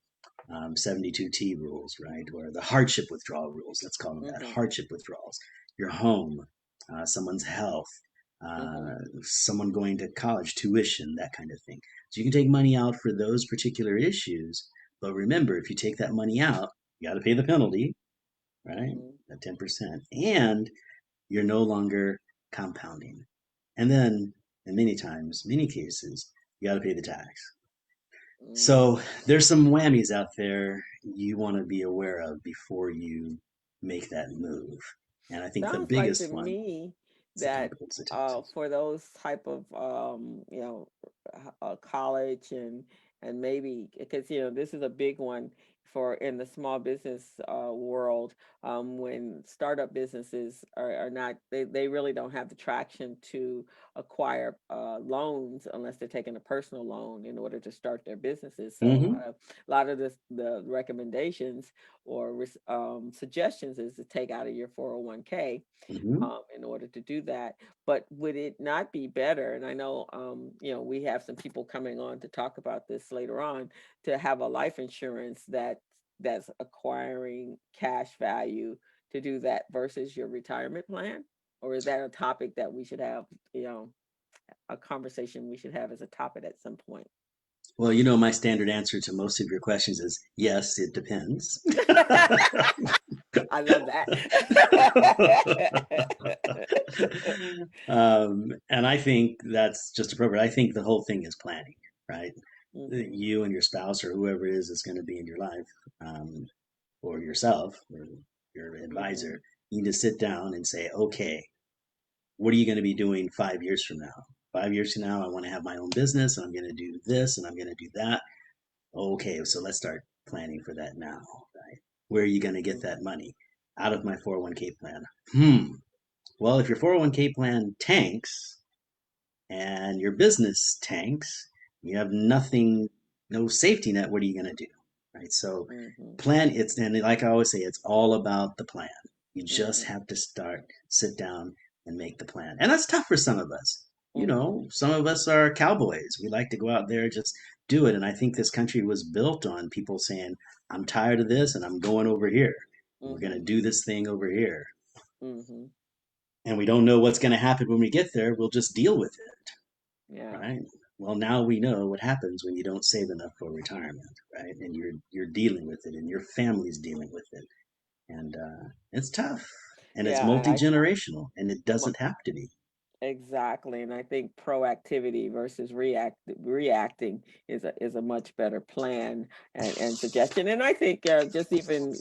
72T rules, right? Or the hardship withdrawal rules. Let's call them that Hmm. hardship withdrawals. Your home, someone's health, Hmm. someone going to college, tuition, that kind of thing. So you can take money out for those particular issues. But remember, if you take that money out, you got to pay the penalty, right? Hmm. At 10%. And you're no longer compounding. And then, in many cases, you got to pay the tax. Mm. So there's some whammies out there you want to be aware of before you make that move. And I think the Sounds like to biggest one me is the that conflicts of taxes. for those type of college and maybe because this is a big one for in the small business world, when startup businesses are not they really don't have the traction to acquire loans unless they're taking a personal loan in order to start their businesses. So Mm-hmm. a lot of the recommendations or suggestions is to take out of your 401k Mm-hmm. in order to do that. but would it not be better? And I know, we have some people coming on to talk about this later on, to have a life insurance that's acquiring cash value to do that versus your retirement plan? Or is that a topic that we should have, a conversation we should have as a topic at some point? Well, my standard answer to most of your questions is yes, it depends. I love that. And I think that's just appropriate. I think the whole thing is planning, right? Hmm. You and your spouse or whoever it is that's going to be in your life, or yourself or your Hmm. advisor, you need to sit down and say, okay, what are you going to be doing 5 years from now? 5 years from now, I want to have my own business and I'm going to do this and I'm going to do that. Okay, so let's start planning for that now, right? Where are you going to get that money? Out of my 401k plan. Well, if your 401k plan tanks and your business tanks, you have nothing, no safety net, what are you going to do? Right? So Hmm. plan it's and like I always say, it's all about the plan. You just Hmm. have to sit down and make the plan. And that's tough for some of us. Hmm. Some of us are cowboys. We like to go out there, just do it. And I think this country was built on people saying, I'm tired of this and I'm going over here. We're going to Hmm. do this thing over here. Hmm. And we don't know what's going to happen when we get there. We'll just deal with it. Yeah. Right? Well, now we know what happens when you don't save enough for retirement, right? And you're dealing with it, and your family's dealing with it, and it's tough, and it's Yeah. multi I generational, and it mo- doesn't have to be. Exactly, and I think proactivity versus reacting is a much better plan and suggestion. And I think just even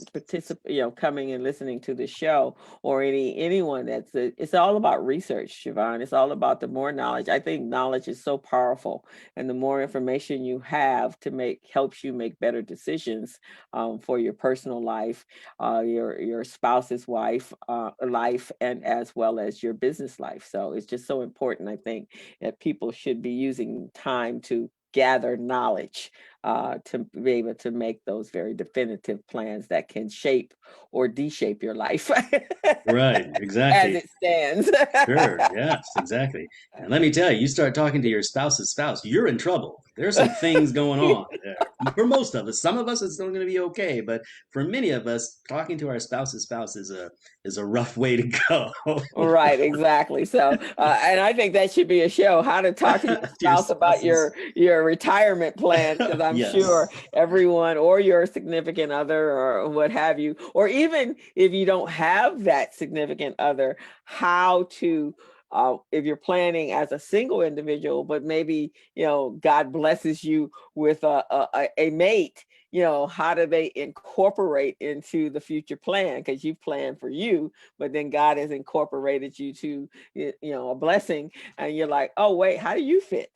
coming and listening to the show, or anyone it's all about research, Siobhan. It's all about the more knowledge. I think knowledge is so powerful, and the more information you have to make helps you make better decisions for your personal life, your spouse's life, and as well as your business life. So it's just so important, I think, that people should be using time to gather knowledge, to be able to make those very definitive plans that can shape or deshape your life Right, as exactly. it stands. Sure, yes, exactly. And let me tell you, you start talking to your spouse's spouse, you're in trouble. There's some things going on there. For most of us, some of us it's still going to be okay, but for many of us, talking to our spouse's spouse is a rough way to go. Right, exactly. So, and I think that should be a show: how to talk to your To your spouse about spouse's, your retirement plans. Because I'm sure yes, everyone, or your significant other, or what have you, or even if you don't have that significant other, how to. If you're planning as a single individual, but maybe God blesses you with a mate, how do they incorporate into the future plan? Because you plan for you, but then God has incorporated you to, a blessing, and you're like, oh wait, how do you fit?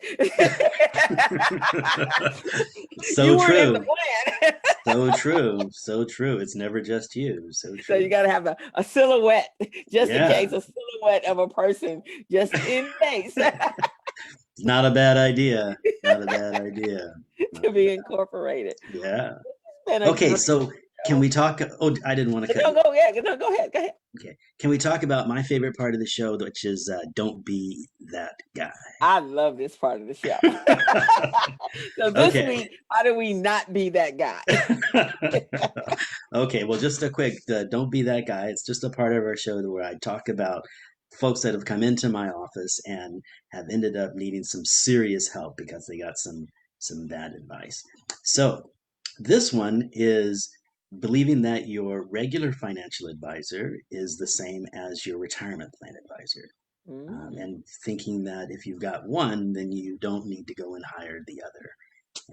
so You weren't in the true, plan. so true, so true. It's never just you, so So you true. got to have a silhouette, just in Yeah, case, a silhouette of a person, just in case, it's not a bad idea. Not a bad idea. Not to a be bad, incorporated. yeah. It's been a Okay, great so can show. we talk? Oh, I didn't want to cut No, you go ahead. No, go ahead. Go ahead. off. Okay, can we talk about my favorite part of the show, which is don't be that guy? I love this part of the show. So this Okay. week, how do we not be that guy? Okay, well, just a quick don't be that guy. It's just a part of our show where I talk about folks that have come into my office and have ended up needing some serious help because they got some bad advice. So, this one is believing that your regular financial advisor is the same as your retirement plan advisor. Mm. And thinking that if you've got one, then you don't need to go and hire the other.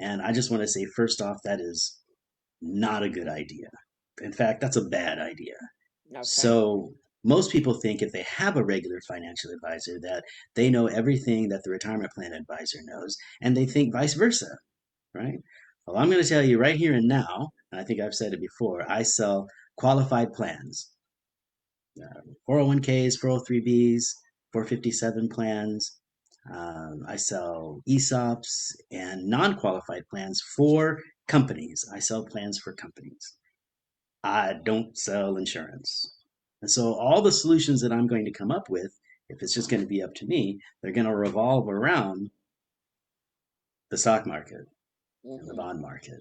And I just want to say, first off, that is not a good idea. In fact, that's a bad idea. Okay. So most people think if they have a regular financial advisor that they know everything that the retirement plan advisor knows, and they think vice versa, right? Well, I'm going to tell you right here and now, and I think I've said it before, I sell qualified plans, 401k's, 403b's, 457 plans. I sell ESOPs and non qualified plans for companies. I sell plans for companies. I don't sell insurance. And so all the solutions that I'm going to come up with If it's just going to be up to me, they're going to revolve around the stock market and the Mm-hmm. bond market.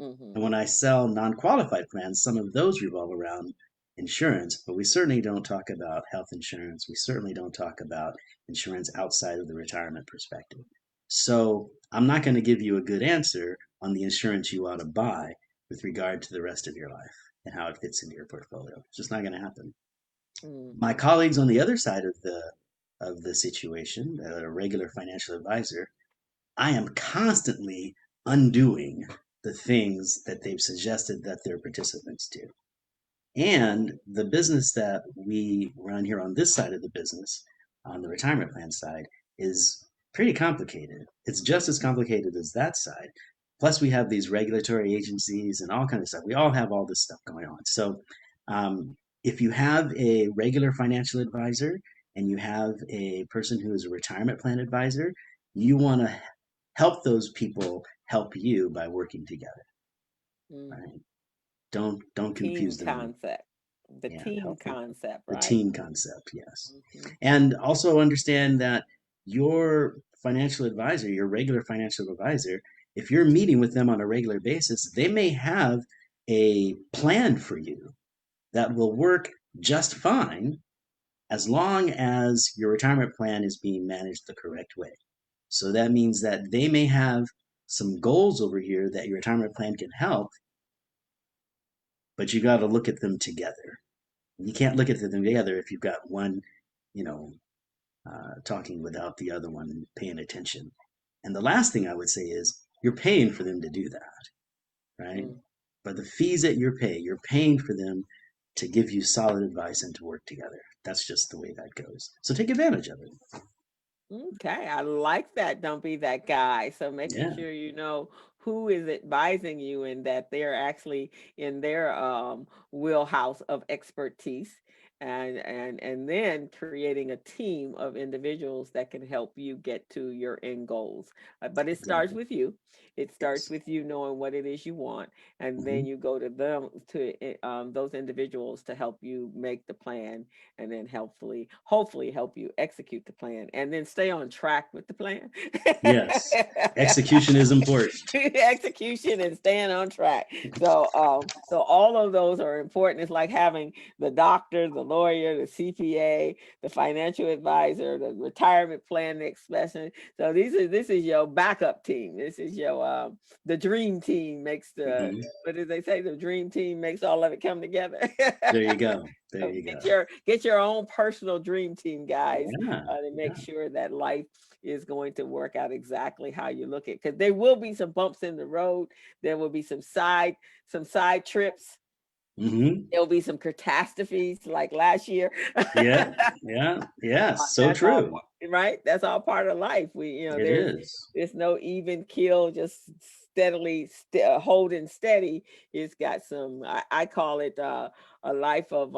Mm-hmm. And when I sell non-qualified plans, some of those revolve around insurance, but we certainly don't talk about health insurance. We certainly don't talk about insurance outside of the retirement perspective. So I'm not going to give you a good answer on the insurance you ought to buy with regard to the rest of your life and how it fits into your portfolio. It's just not going to happen. My Mm-hmm. colleagues on the other side of the situation, a regular financial advisor, I am constantly undoing the things that they've suggested that their participants do. And the business that we run here on this side of the business, on the retirement plan side, is pretty complicated. It's just as complicated as that side. Plus, we have these regulatory agencies and all kind of stuff. We all have all this stuff going on. So, if you have a regular financial advisor and you have a person who is a retirement plan advisor, you want to help those people help you by working together, Mm-hmm. right? Don't Team confuse them. concept. The Yeah, team help them. concept, The right? team concept, yes. Mm-hmm. And also understand that your financial advisor, your regular financial advisor, if you're meeting with them on a regular basis, they may have a plan for you that will work just fine as long as your retirement plan is being managed the correct way. So that means that they may have some goals over here that your retirement plan can help, but you got to look at them together. You can't look at them together if you've got one, you know, talking without the other one paying attention. And the last thing I would say is you're paying for them to do that, right? Mm. But the fees that you're paying for them to give you solid advice and to work together. That's just the way that goes. So take advantage of it. Okay, I like that. Don't be that guy. So making Yeah, sure you know who is advising you and that they're actually in their wheelhouse of expertise, and then creating a team of individuals that can help you get to your end goals. But it starts exactly. with you. It starts Yes. with you knowing what it is you want, and then Hmm. you go to them to those individuals to help you make the plan, and then hopefully help you execute the plan and then stay on track with the plan. Yes. Execution is important. Execution and staying on track. So all of those are important. It's like having the doctor, the lawyer, the CPA, the financial advisor, the retirement plan expression. So this is your backup team. This is your the dream team makes the, Hmm. what did they say? The dream team makes all of it come together. There you go. There So you go. get your own personal dream team, guys, Yeah. to make Yeah. sure that life is going to work out exactly how you look at. Because there will be some bumps in the road. There will be some side trips. Hmm. There will be some catastrophes like last year. Yeah. Yeah. Yeah. So That's all true. right. That's all part of life. It is. There's no even kill, just steadily holding steady. It's got some. I call it a life of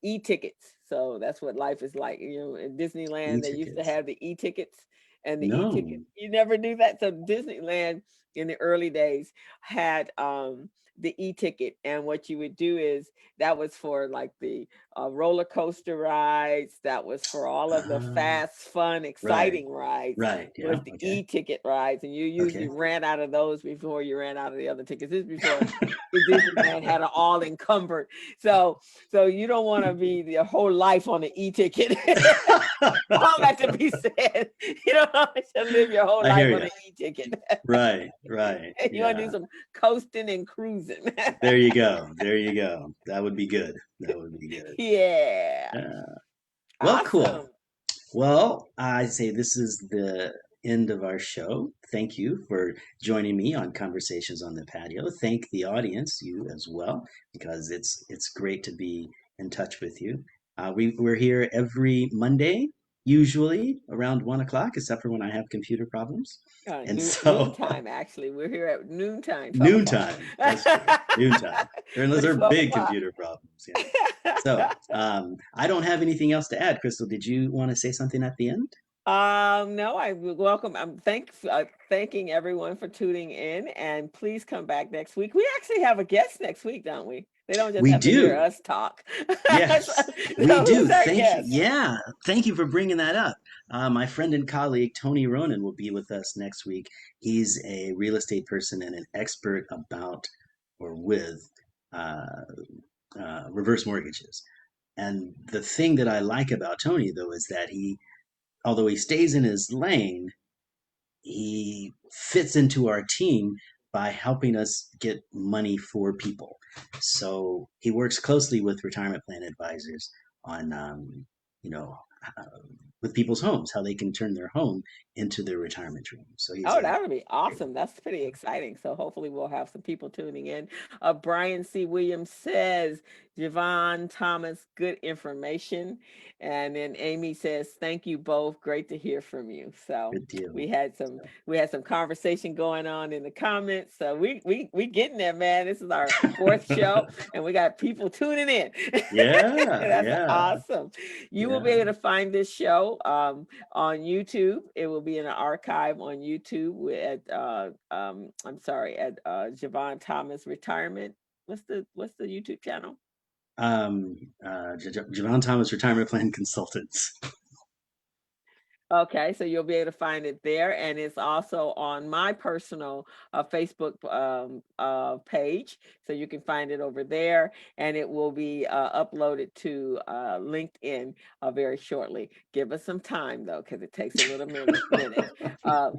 e-tickets. So that's what life is like. In Disneyland, they used to E-tickets. have the e-tickets, and the e-tickets. No. You never knew that. So Disneyland in the early days had the e-ticket, and what you would do is that was for like the roller coaster rides. That was for all of the Ah, fast, fun, right. exciting rides. Right. Was Yeah. the Okay. e-ticket rides, and you usually Okay. ran out of those before you ran out of the other tickets. This is before Disneyland had it all encumbered. So, so you don't want to be the whole life on the e-ticket. All that to be said, you don't want to live your whole I life hear on you. an e-ticket. Right. Right. You want to do Yeah. some coasting and cruising. There you go. There you go. That would be good. That would be good. Yeah. Yeah. Well, cool. Awesome. Well, I say this is the end of our show. Thank you for joining me on Conversations on the Patio. Thank the audience, you as well, because it's great to be in touch with you. We're here every Monday, usually around 1 o'clock, except for when I have computer problems. And so Noontime, actually. We're here at noontime, 12 o'clock. noontime, that's true, noontime. Unless We're they're 12 big o'clock. computer problems, yeah. So I don't have anything else to add. Crystal, did you want to say something at the end? No, I would welcome. I'm thanking everyone for tuning in, and please come back next week. We actually have a guest next week, don't we? They don't just We have to hear do. us talk. So, Yes, we who's do. our Thank you. guest? Yeah, thank you for bringing that up. My friend and colleague Tony Ronan will be with us next week. He's a real estate person and an expert about or with uh, reverse mortgages. And the thing that I like about Tony, though, is that although he stays in his lane, he fits into our team by helping us get money for people. So he works closely with retirement plan advisors on, you know, uh, with people's homes, how they can turn their home into their retirement dream. So he's Oh, a that would be awesome. That's pretty exciting. So hopefully we'll have some people tuning in. Brian C. Williams says, Javon Thomas, good information. And then Amy says, thank you both. Great to hear from you. So good deal. we had some conversation going on in the comments. So we getting there, man. This is our fourth show and we got people tuning in. Yeah, That's yeah, awesome. You will be yeah. able to find this show on YouTube. It will be in an archive on YouTube at I'm sorry, at Javon Thomas Retirement. What's the YouTube channel? Javon Thomas Retirement Plan Consultants. Okay, so you'll be able to find it there, and it's also on my personal Facebook page, so you can find it over there, and it will be uploaded to LinkedIn very shortly. Give us some time though, because it takes a little minute. Uh,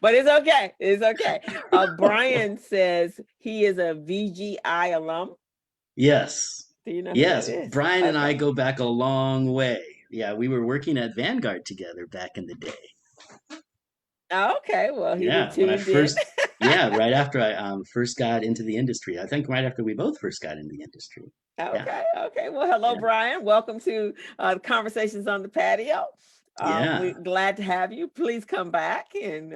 but it's okay. It's okay. Brian says he is a VGI alum. Yes. Do you know who that Yes. is? Brian and I Okay. go back a long way. Yeah, we were working at Vanguard together back in the day. Okay. Well, he did Yeah, when I tuned in. first, yeah, right after I first got into the industry. I think right after we both first got into the industry. Yeah, Okay, okay. Well, hello, yeah, Brian. Welcome to Conversations on the Patio. We're yeah. glad to have you. Please come back and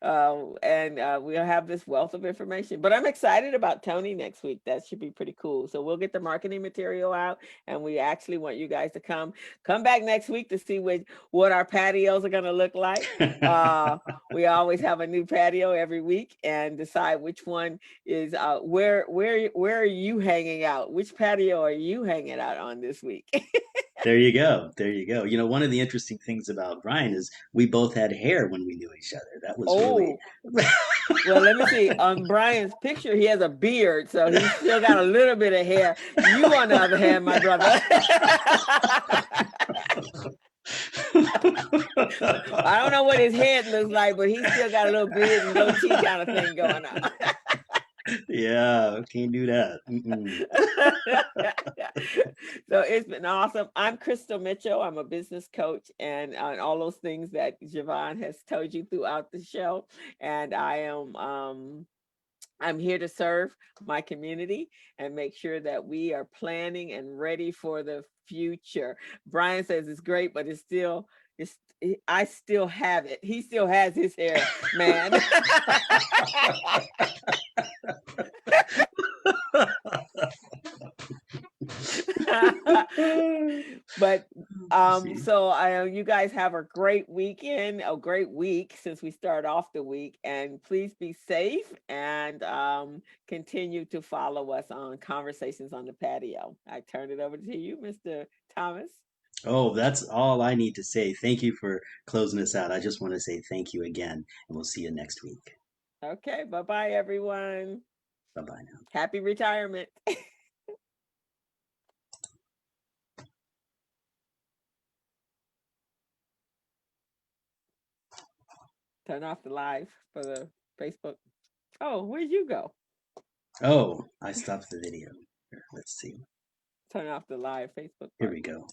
we'll have this wealth of information. But I'm excited about Tony next week. That should be pretty cool. So we'll get the marketing material out, and we actually want you guys to come back next week to see what our patios are going to look like. We always have a new patio every week and decide which one is where are you hanging out? Which patio are you hanging out on this week? There you go. There you go. You know, one of the interesting things about Brian is we both had hair when we knew each other. That was really Oh, well, let me see. On Brian's picture, he has a beard, so he's still got a little bit of hair. You, on the other hand, my brother, I don't know what his head looks like, but he's still got a little beard and goatee kind of thing going on. Yeah, can't do that. Mm-mm. So it's been awesome. I'm Crystal Mitchell. I'm a business coach and all those things that Javon has told you throughout the show. And I'm here to serve my community and make sure that we are planning and ready for the future. Brian says it's great, but it's I still have it. He still has his hair, man. But See. so I you guys have a great weekend, a great week since we start off the week, and please be safe and continue to follow us on Conversations on the Patio. I turn it over to you, Mr. Thomas. Oh, that's all I need to say. Thank you for closing us out. I just want to say thank you again, and we'll see you next week. Okay, bye-bye everyone. Bye bye now. Happy retirement. Turn off the live for the Facebook. Oh, where'd you go? Oh, I stopped the video. Here, let's see. Turn off the live Facebook Here part. we go.